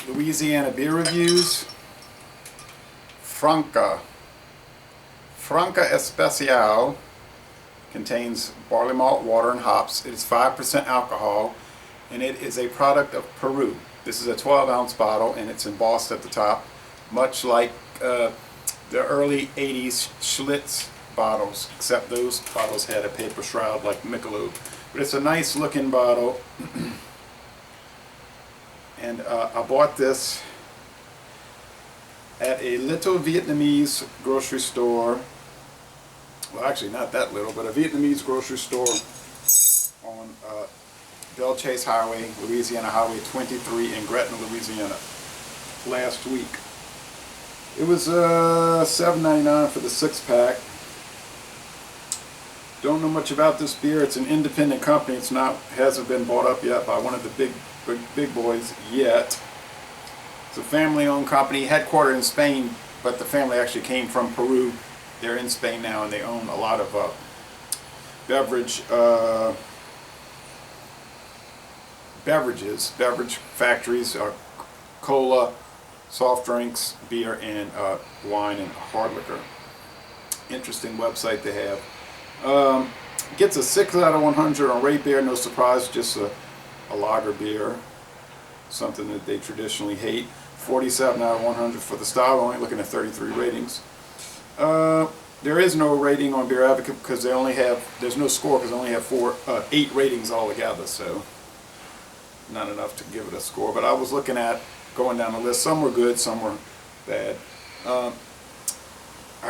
Louisiana beer reviews. Franca. Franca Especial contains barley malt, water, and hops. It is 5% alcohol, and it is a product of Peru. This is a 12-ounce bottle, and it's embossed at the top, much like the early 80s Schlitz bottles, except those bottles had a paper shroud like Michelob. But it's a nice looking bottle. And I bought this at a little Vietnamese grocery store. Well, actually not that little, but a Vietnamese grocery store on Belle Chase Highway, Louisiana Highway 23 in Gretna, Louisiana, last week. It was $7.99 for the 6-pack. Don't know much about this beer. It's an independent company. Hasn't been bought up yet by one of the big boys yet. It's a family-owned company, headquartered in Spain, but the family actually came from Peru. They're in Spain now, and they own a lot of beverage factories, cola, soft drinks, beer, and wine and hard liquor. Interesting website they have. Gets a 6 out of 100 on rate beer. No surprise, just a lager beer, something that they traditionally hate. 47 out of 100 for the style, only looking at 33 ratings. There is no rating on Beer Advocate because there's no score because they only have 8 ratings altogether, so not enough to give it a score. But I was looking at going down the list. Some were good, some were bad. I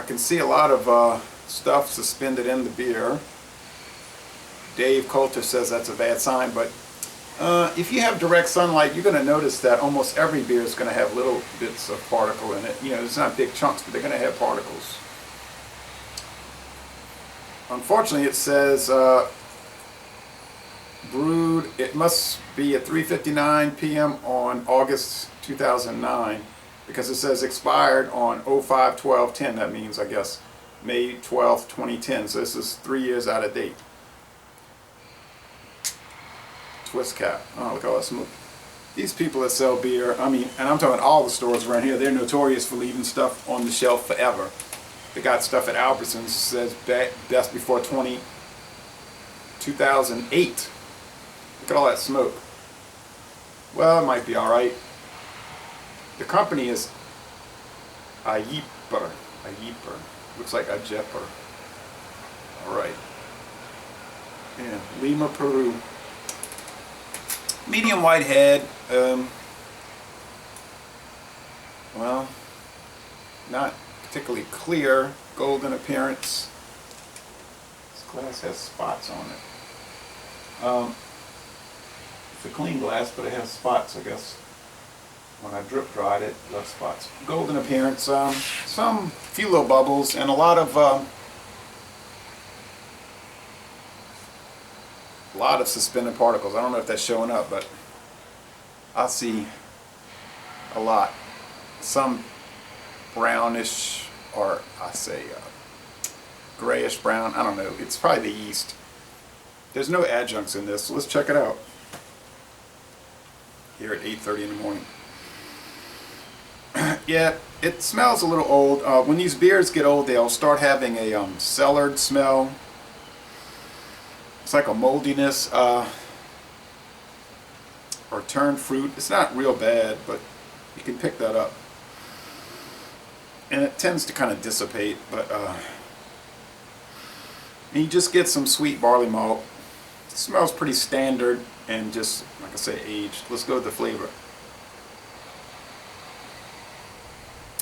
can see a lot of stuff suspended in the beer. Dave Coulter says that's a bad sign, but if you have direct sunlight, you're going to notice that almost every beer is going to have little bits of particle in it. You know, it's not big chunks, but they're going to have particles. Unfortunately, it says brewed. It must be at 3:59 p.m. on August 2009 because it says expired on 05/12/10. That means, I guess, May 12th, 2010. So this is 3 years out of date. Twist cap. Oh, look at all that smoke. These people that sell beer, I mean, and I'm talking all the stores around here, they're notorious for leaving stuff on the shelf forever. They got stuff at Albertsons that says best before 2008. Look at all that smoke. Well, it might be alright. The company is Ayiper. Looks like a Jepper. Alright. Yeah, Lima, Peru. Medium white head. Well, not particularly clear. Golden appearance. This glass has spots on it. It's a clean glass, but it has spots, I guess. When I drip dried it, left spots. Golden appearance. Some few little bubbles, and a lot of suspended particles. I don't know if that's showing up, but I see a lot. Some brownish, or I say grayish brown. I don't know. It's probably the yeast. There's no adjuncts in this, so let's check it out. Here at 8:30 in the morning. Yeah, it smells a little old. When these beers get old, they'll start having a cellared smell. It's like a moldiness or turned fruit. It's not real bad, but you can pick that up. And it tends to kind of dissipate, but and you just get some sweet barley malt. It smells pretty standard and just, like I say, aged. Let's go with the flavor.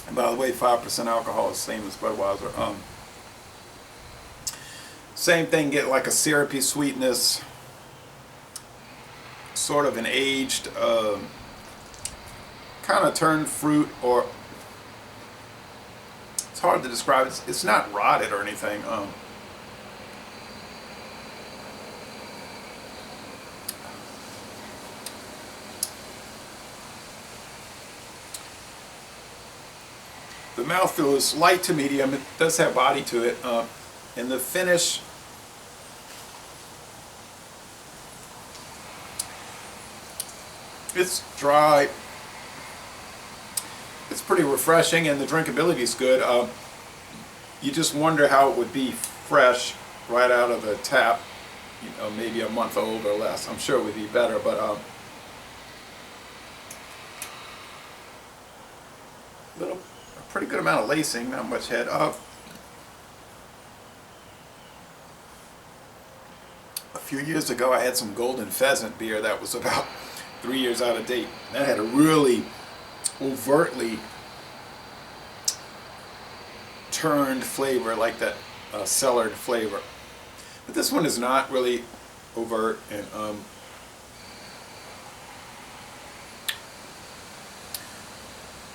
And by the way, 5% alcohol is the same as Budweiser. Same thing, get like a syrupy sweetness, sort of an aged, kind of turned fruit, or it's hard to describe. It's not rotted or anything. The mouthfeel is light to medium. It does have body to it. And the finish, it's dry. It's pretty refreshing, and the drinkability is good. You just wonder how it would be fresh right out of the tap, you know, maybe a month old or less. I'm sure it would be better, but a pretty good amount of lacing, not much head. A few years ago I had some Golden Pheasant beer that was about 3 years out of date. That had a really overtly turned flavor, like that cellared flavor. But this one is not really overt, and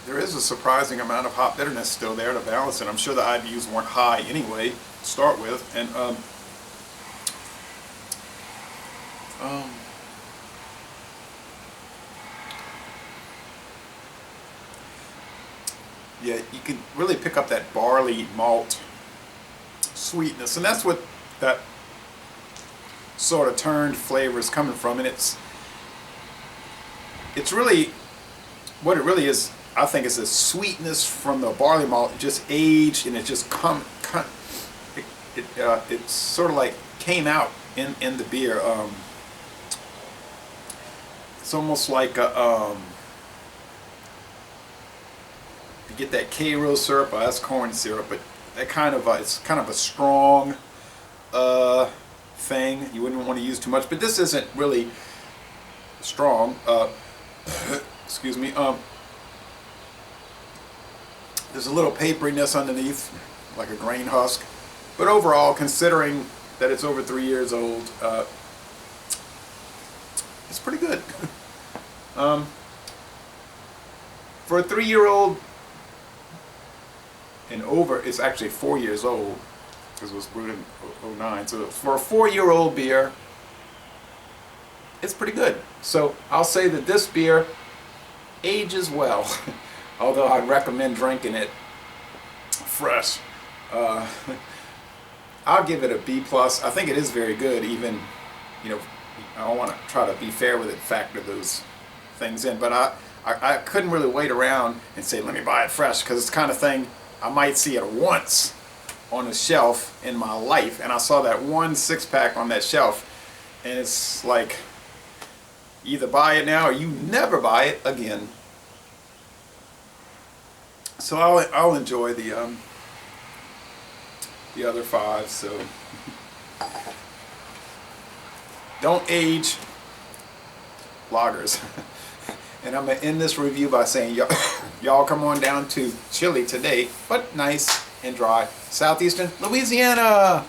there is a surprising amount of hop bitterness still there to balance it. I'm sure the IBUs weren't high anyway to start with, and yeah, you can really pick up that barley malt sweetness, and that's what that sort of turned flavor is coming from. And it's really, what it really is, I think, is a sweetness from the barley malt just aged, and it just it sort of like came out in the beer. It's almost like a you get that K-Rose syrup, that's corn syrup, but that kind of it's kind of a strong thing. You wouldn't want to use too much, but this isn't really strong. Excuse me. There's a little paperiness underneath, like a grain husk, but overall, considering that it's over 3 years old, it's pretty good. For a 3-year-old and over, it's actually 4 years old, because it was brewed in '09. So for a 4-year-old beer, it's pretty good. So I'll say that this beer ages well, although I'd recommend drinking it fresh. I'll give it a B+. I think it is very good, even, you know, I don't want to try to be fair with it, factor those things in, but I couldn't really wait around and say, let me buy it fresh, because it's the kind of thing I might see it once on a shelf in my life, and I saw that one 6-pack on that shelf, and it's like, either buy it now or you never buy it again. So I'll enjoy the other 5. So don't age lagers. And I'm going to end this review by saying, y'all come on down to chilly today, but nice and dry, southeastern Louisiana.